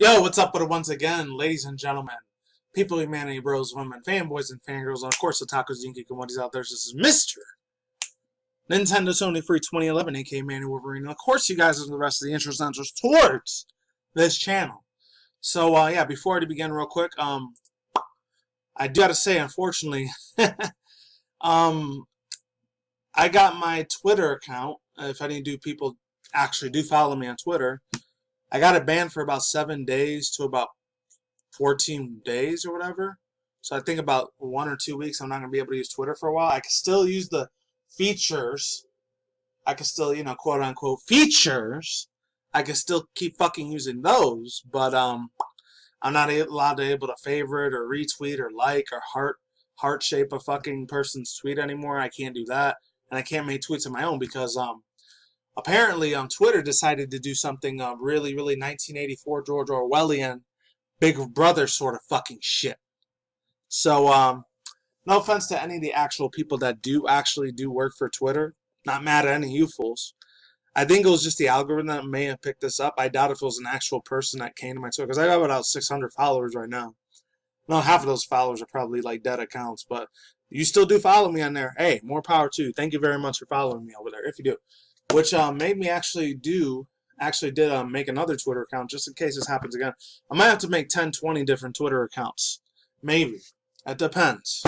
Yo, what's up with it once again, ladies and gentlemen, people, humanity, bros, women, fanboys, and fangirls, and of course the tacos, dinky, and what out there. This is Mr. Nintendo Sony Free 2011, aka Manny Wolverine. And of course, you guys are the rest of the intros and outros towards this channel. So, yeah, before I begin, real quick, I do gotta say, unfortunately, I got my Twitter account. If any people actually do follow me on Twitter, I got it banned for about 7 days to about 14 days or whatever. So I think about 1 or 2 weeks I'm not going to be able to use Twitter for a while. I can still use the features. I can still, quote unquote features. I can still keep fucking using those, but I'm not allowed to able to favorite or retweet or like or heart shape a fucking person's tweet anymore. I can't do that. And I can't make tweets of my own because apparently Twitter decided to do something really 1984 George Orwellian Big Brother sort of fucking shit. So, no offense to any of the actual people that do actually work for Twitter. Not mad at any of you fools. I think it was just the algorithm that may have picked this up. I doubt if it was an actual person that came to my Twitter, because I got about 600 followers right now. No, half of those followers are probably like dead accounts, but you still do follow me on there. Hey, more power to you. Thank you very much for following me over there, if you do. Which made me make another Twitter account just in case this happens again. I might have to make 10, 20 different Twitter accounts. Maybe. It depends.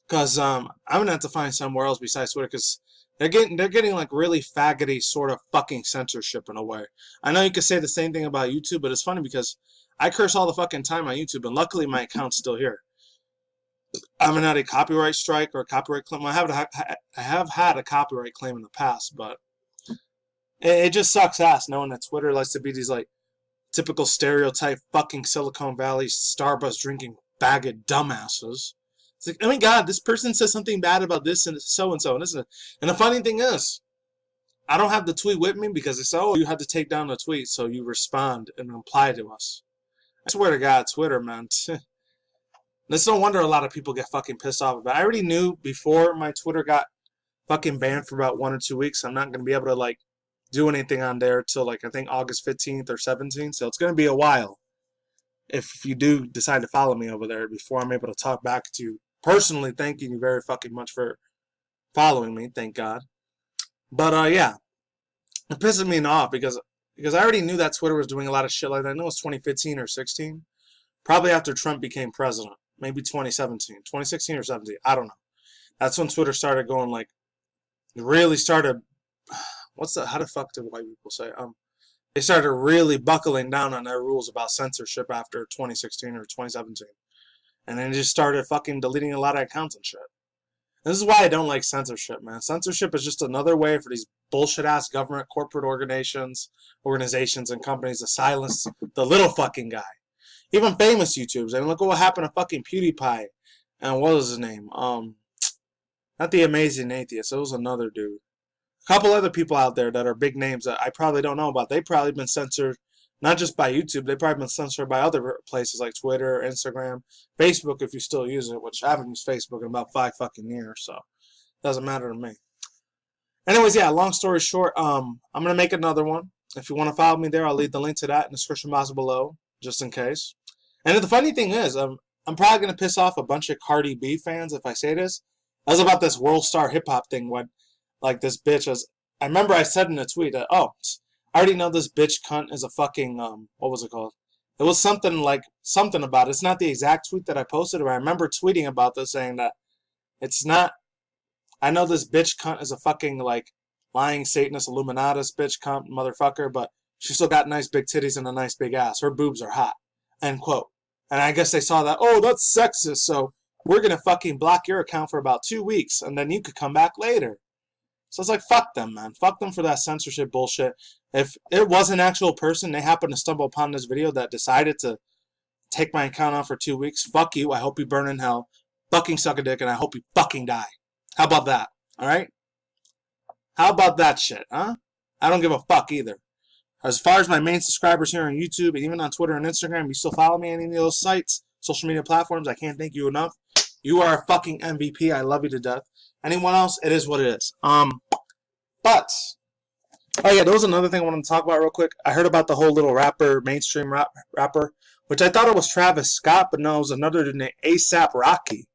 Because I'm going to have to find somewhere else besides Twitter, because they're getting like really faggoty sort of fucking censorship in a way. I know you could say the same thing about YouTube, but it's funny because I curse all the fucking time on YouTube, and luckily my account's still here. I haven't had a copyright strike or a copyright claim. I have had a copyright claim in the past, but it just sucks ass knowing that Twitter likes to be these like typical stereotype fucking Silicon Valley Starbucks drinking bag of dumbasses. It's like, oh my god, this person says something bad about this and so and so, isn't it? And the funny thing is, I don't have the tweet with me because they say, oh, you had to take down the tweet, so you respond and reply to us. I swear to God, Twitter, man. It's no wonder a lot of people get fucking pissed off about it. I already knew before my Twitter got fucking banned for about 1 or 2 weeks, I'm not going to be able to, like, do anything on there till, like, I think August 15th or 17th. So it's going to be a while if you do decide to follow me over there before I'm able to talk back to you. Personally, thanking you very fucking much for following me. Thank God. But, yeah. It pisses me off because I already knew that Twitter was doing a lot of shit like that. I know it was 2015 or 16. Probably after Trump became president. Maybe 2017. 2016 or 17. I don't know. That's when Twitter started going, like, really started... how the fuck do white people say? They started really buckling down on their rules about censorship after 2016 or 2017. And then just started fucking deleting a lot of accounts and shit. This is why I don't like censorship, man. Censorship is just another way for these bullshit-ass government, corporate organizations, and companies to silence the little fucking guy. Even famous YouTubers. I mean, look at what happened to fucking PewDiePie. And what was his name? Not the Amazing Atheist. It was another dude. A couple other people out there that are big names that I probably don't know about. They've probably been censored, not just by YouTube. They've probably been censored by other places like Twitter, Instagram, Facebook if you still use it, which I haven't used Facebook in about 5 fucking years, so it doesn't matter to me. Anyways, yeah, long story short, I'm going to make another one. If you want to follow me there, I'll leave the link to that in the description box below, just in case. And the funny thing is, I'm probably going to piss off a bunch of Cardi B fans if I say this. That was about this World Star Hip Hop thing when, like, this bitch was... I remember I said in a tweet that, oh, I already know this bitch cunt is a fucking, what was it called? It was something about it. It's not the exact tweet that I posted, but I remember tweeting about this saying that it's not... I know this bitch cunt is a fucking, like, lying Satanist, Illuminatus bitch cunt motherfucker, but she still got nice big titties and a nice big ass. Her boobs are hot. End quote. And I guess they saw that, oh, that's sexist, so we're going to fucking block your account for about 2 weeks, and then you could come back later. So it's like, fuck them, man. Fuck them for that censorship bullshit. If it was an actual person, they happened to stumble upon this video that decided to take my account off for 2 weeks, fuck you. I hope you burn in hell. Fucking suck a dick, and I hope you fucking die. How about that? Alright? How about that shit, huh? I don't give a fuck either. As far as my main subscribers here on YouTube and even on Twitter and Instagram, you still follow me on any of those sites, social media platforms, I can't thank you enough. You are a fucking MVP. I love you to death. Anyone else, it is what it is. But Oh yeah, there was another thing I wanted to talk about real quick. I heard about the whole little mainstream rapper, which I thought it was Travis Scott, but no, it was another dude named ASAP Rocky.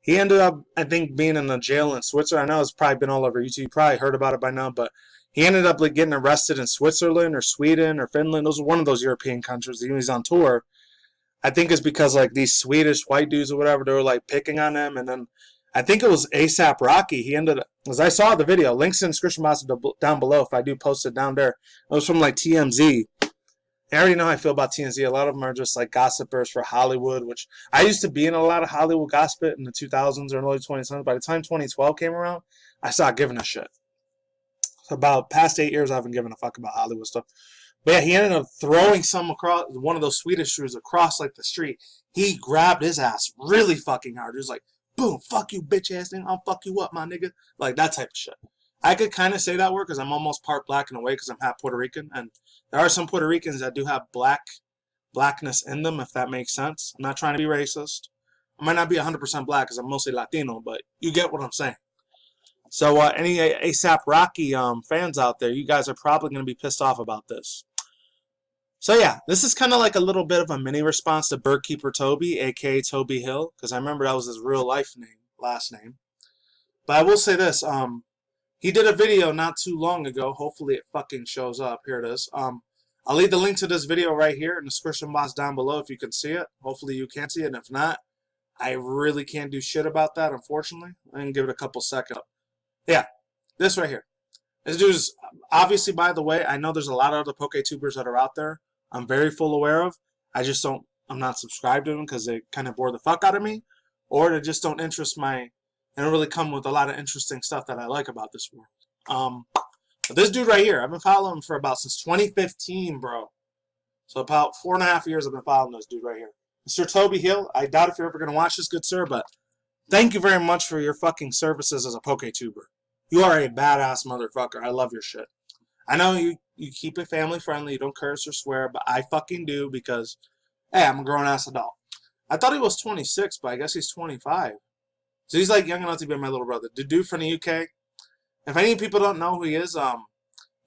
He ended up, I think, being in a jail in Switzerland. I know it's probably been all over YouTube. You probably heard about it by now, but he ended up like getting arrested in Switzerland or Sweden or Finland. Those were one of those European countries. He was on tour. I think it's because like these Swedish white dudes or whatever, they were like picking on him, and then I think it was ASAP Rocky. He ended up, as I saw the video, links in the description box down below if I do post it down there. It was from like TMZ. I already know how I feel about TMZ. A lot of them are just like gossipers for Hollywood, which I used to be in a lot of Hollywood gossip in the 2000s or early 2010s. By the time 2012 came around, I stopped giving a shit. So about past 8 years, I haven't given a fuck about Hollywood stuff. But yeah, he ended up throwing one of those Swedish dudes across like the street. He grabbed his ass really fucking hard. He was like, boom, fuck you, bitch ass nigga. I'll fuck you up, my nigga. Like that type of shit. I could kind of say that word because I'm almost part black in a way because I'm half Puerto Rican. And there are some Puerto Ricans that do have blackness in them, if that makes sense. I'm not trying to be racist. I might not be 100% black because I'm mostly Latino, but you get what I'm saying. So any ASAP Rocky fans out there, you guys are probably going to be pissed off about this. So yeah, this is kind of like a little bit of a mini response to BirdKeeperToby, aka Toby Hill, because I remember that was his real life name, last name. But I will say this, he did a video not too long ago. Hopefully it fucking shows up. Here it is. I'll leave the link to this video right here in the description box down below if you can see it. Hopefully you can see it, and if not, I really can't do shit about that, unfortunately. I can give it a couple seconds. Yeah, this right here. This dude's, obviously, by the way, I know there's a lot of other PokeTubers that are out there. I'm very full aware of. I'm not subscribed to them because they kind of bore the fuck out of me, or they just don't they don't really come with a lot of interesting stuff that I like about this world. But this dude right here, I've been following him for about since 2015, bro. So about 4.5 years I've been following this dude right here. Mr. Toby Hill, I doubt if you're ever going to watch this, good sir, but thank you very much for your fucking services as a PokeTuber. You are a badass motherfucker. I love your shit. I know you keep it family friendly, you don't curse or swear, but I fucking do because, hey, I'm a grown-ass adult. I thought he was 26, but I guess he's 25. So he's like young enough to be my little brother. The dude from the UK, if any people don't know who he is,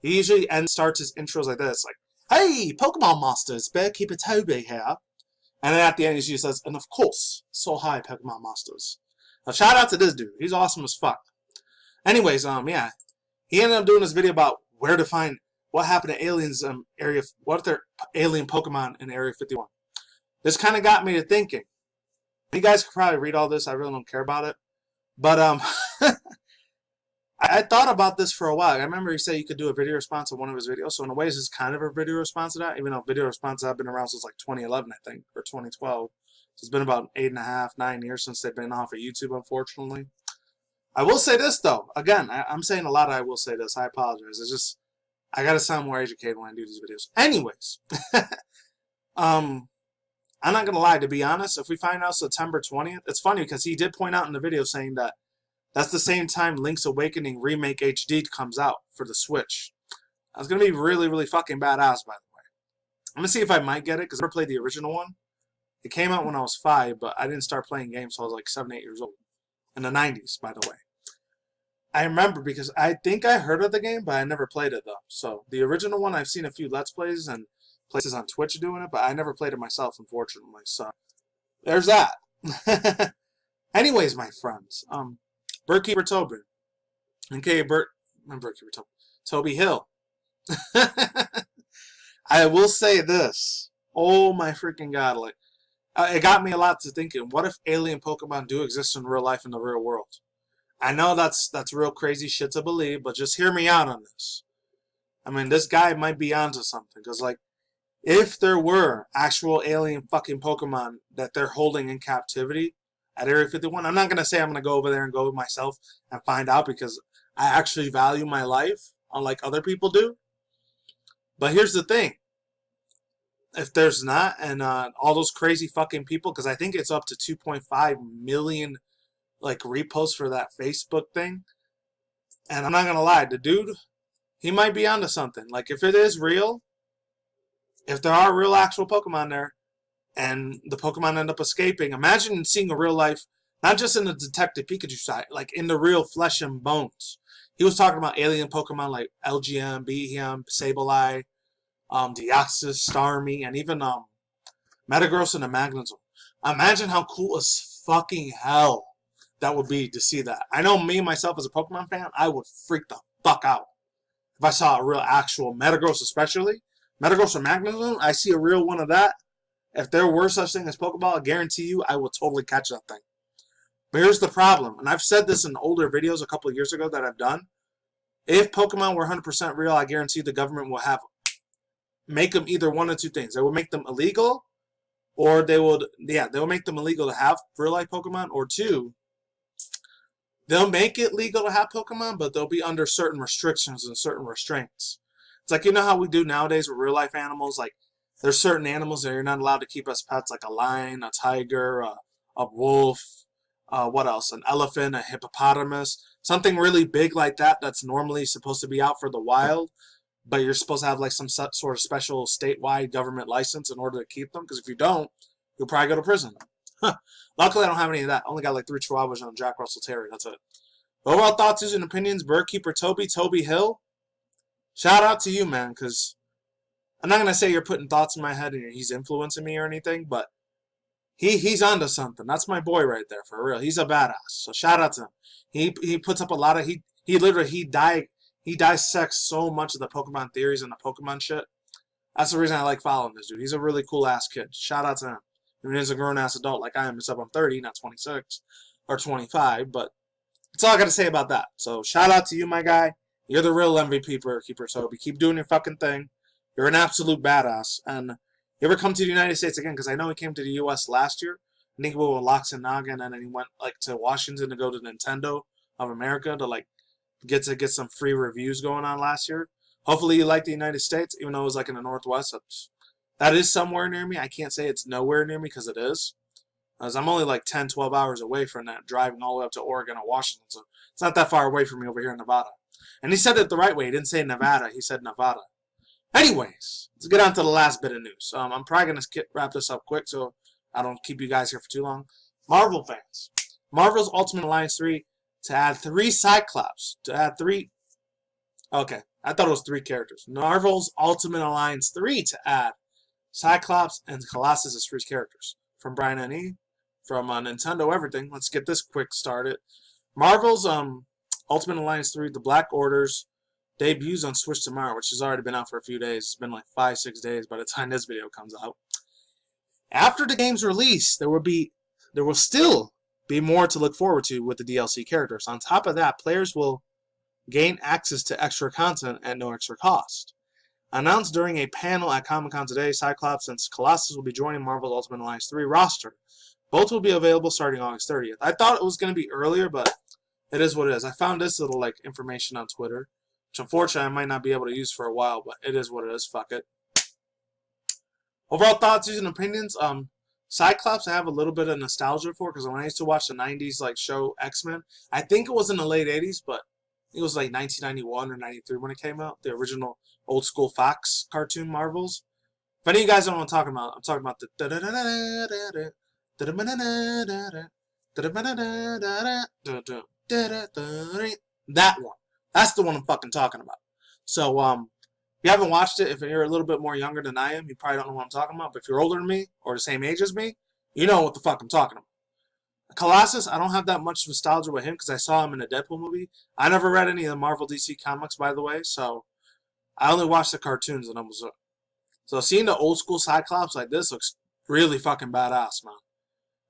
he usually starts his intros like this, like, hey, Pokemon Masters, BirdKeeperToby here. And then at the end he usually says, and of course, so hi, Pokemon Masters. Now shout out to this dude. He's awesome as fuck. Anyways, yeah, he ended up doing this video about where to find what happened to aliens what are their alien Pokemon in Area 51. This kind of got me to thinking. You guys can probably read all this. I really don't care about it, but I thought about this for a while. I remember he said you could do a video response on one of his videos. So in a way, this is kind of a video response to that, even though video responses have been around since like 2011, I think, or 2012. So it's been about 8.5, 9 years since they've been off of YouTube, unfortunately. I will say this, though. Again, I'm saying a lot of I will say this. I apologize. It's just, I got to sound more educated when I do these videos. Anyways, I'm not going to lie. To be honest, if we find out September 20th, it's funny because he did point out in the video saying that that's the same time Link's Awakening Remake HD comes out for the Switch. That's going to be really, really fucking badass, by the way. I'm going to see if I might get it because I never played the original one. It came out when I was 5, but I didn't start playing games until I was like 7, 8 years old. In the 90s, by the way. I remember because I think I heard of the game, but I never played it, though. So, the original one, I've seen a few Let's Plays and places on Twitch doing it, but I never played it myself, unfortunately. So, there's that. Anyways, my friends, BirdKeeperToby, aka BirdKeeperToby, Toby Hill. I will say this. Oh my freaking god, like, it got me a lot to thinking, what if alien Pokemon do exist in real life in the real world? I know that's real crazy shit to believe, but just hear me out on this. I mean, this guy might be onto something, because, like, if there were actual alien fucking Pokemon that they're holding in captivity at Area 51, I'm not going to say I'm going to go over there and go myself and find out, because I actually value my life, unlike other people do. But here's the thing. If there's not, and all those crazy fucking people, because I think it's up to 2.5 million like reposts for that Facebook thing, and I'm not gonna lie, the dude, he might be onto something. Like, if it is real, if there are real actual Pokemon there, and the Pokemon end up escaping, imagine seeing a real life, not just in the Detective Pikachu side, like in the real flesh and bones. He was talking about alien Pokemon like LGM, BEM, Sableye, Deoxys, Starmie, and even Metagross and a Magnezone. Imagine how cool as fucking hell that would be to see that. I know me, myself, as a Pokemon fan, I would freak the fuck out if I saw a real actual Metagross, especially. Metagross or Magnezone, I see a real one of that. If there were such thing as Pokeball, I guarantee you I will totally catch that thing. But here's the problem, and I've said this in older videos a couple of years ago that I've done. If Pokemon were 100% real, I guarantee the government will make them either one of two things. They will make them illegal, or they will make them illegal to have real-life Pokemon, or two, they'll make it legal to have Pokemon, but they'll be under certain restrictions and certain restraints. It's like, you know how we do nowadays with real-life animals? Like, there's certain animals that you're not allowed to keep as pets, like a lion, a tiger, a wolf, what else? An elephant, a hippopotamus, something really big like that that's normally supposed to be out for the wild, but you're supposed to have like some sort of special statewide government license in order to keep them, because if you don't, you'll probably go to prison. Luckily, I don't have any of that. I only got like 3 Chihuahuas and a Jack Russell Terrier. That's it. Overall thoughts, views, and opinions, BirdKeeperToby, Toby Hill. Shout out to you, man, because I'm not going to say you're putting thoughts in my head and he's influencing me or anything, but he's onto something. That's my boy right there, for real. He's a badass. So shout out to him. He puts up a lot of, he dissects so much of the Pokemon theories and the Pokemon shit. That's the reason I like following this dude. He's a really cool ass kid. Shout out to him. I mean, he's a grown ass adult like I am, except I'm 30, not 26 or 25, but that's all I got to say about that. So shout out to you, my guy. You're the real MVP, BirdKeeperToby. Keep doing your fucking thing. You're an absolute badass. And you ever come to the United States again? Because I know he came to the U.S. last year. I think he went with Lox and Noggin, and then he went like to Washington to go to Nintendo of America to like get some free reviews going on last year. Hopefully you like the United States, even though it was like in the Northwest. That is somewhere near me. I can't say it's nowhere near me because it is. As I'm only like 10, 12 hours away from that, driving all the way up to Oregon or Washington. So it's not that far away from me over here in Nevada. And he said it the right way. He didn't say Nevada. He said Nevada. Anyways, let's get on to the last bit of news. I'm probably going to wrap this up quick so I don't keep you guys here for too long. Marvel fans. Marvel's Ultimate Alliance 3 to add 3 Cyclops. Okay, I thought it was 3 characters. Marvel's Ultimate Alliance 3 to add Cyclops and Colossus as 3 characters. From Brian N.E., from Nintendo, everything. Let's get this quick started. Marvel's Ultimate Alliance 3, The Black Order's debuts on Switch tomorrow, which has already been out for a few days. It's been like 5-6 days by the time this video comes out. After the game's release, there will still be more to look forward to with the DLC characters. On top of that, players will gain access to extra content at no extra cost. Announced during a panel at Comic-Con today, Cyclops and Colossus will be joining Marvel's Ultimate Alliance 3 roster. Both will be available starting August 30th. I thought it was going to be earlier, but it is what it is. I found this little like information on Twitter, which unfortunately I might not be able to use for a while, but it is what it is. Fuck it. Overall thoughts, views, and opinions. Cyclops I have a little bit of nostalgia for, because when I used to watch the 90s like show X-Men, I think it was in the late 80s, but it was like 1991 or 93 when it came out, the original old school Fox cartoon Marvels. If any of you guys don't know what I'm talking about, I'm talking about that one. That's the one I'm fucking talking about. So, if you haven't watched it, if you're a little bit more younger than I am, you probably don't know what I'm talking about. But if you're older than me or the same age as me, you know what the fuck I'm talking about. Colossus, I don't have that much nostalgia with him because I saw him in a Deadpool movie. I never read any of the Marvel DC comics, by the way, so I only watched the cartoons and I was so seeing the old school Cyclops like this looks really fucking badass, man.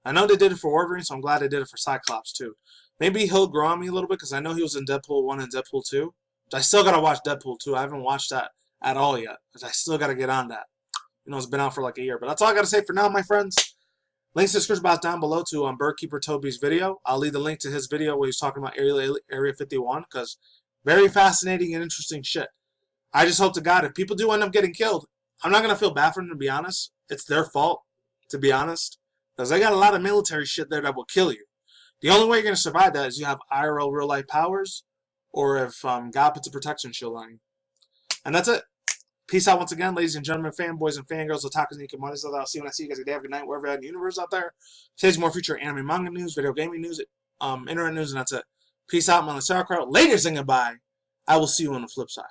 I know they did it for Wolverine, so I'm glad they did it for Cyclops too. Maybe he'll grow on me a little bit because I know he was in Deadpool 1 and Deadpool 2. But I still gotta watch Deadpool 2. I haven't watched that at all yet because I still gotta get on that. You know, it's been out for like a year. But that's all I gotta say for now, my friends. Links to the description box down below to BirdKeeperToby's video. I'll leave the link to his video where he's talking about Area 51 because very fascinating and interesting shit. I just hope to God if people do end up getting killed, I'm not going to feel bad for them, to be honest. It's their fault, to be honest, because they got a lot of military shit there that will kill you. The only way you're going to survive that is you have IRL real-life powers or if God puts a protection shield on you. And that's it. Peace out once again, ladies and gentlemen, fanboys and fangirls, otakus, and ikemones. I'll see you when I see you guys. Good day, have a good night, wherever you're at in the universe out there. Today's more future anime, manga news, video gaming news, internet news, and that's it. Peace out, my sauerkraut. Laters and goodbye. I will see you on the flip side.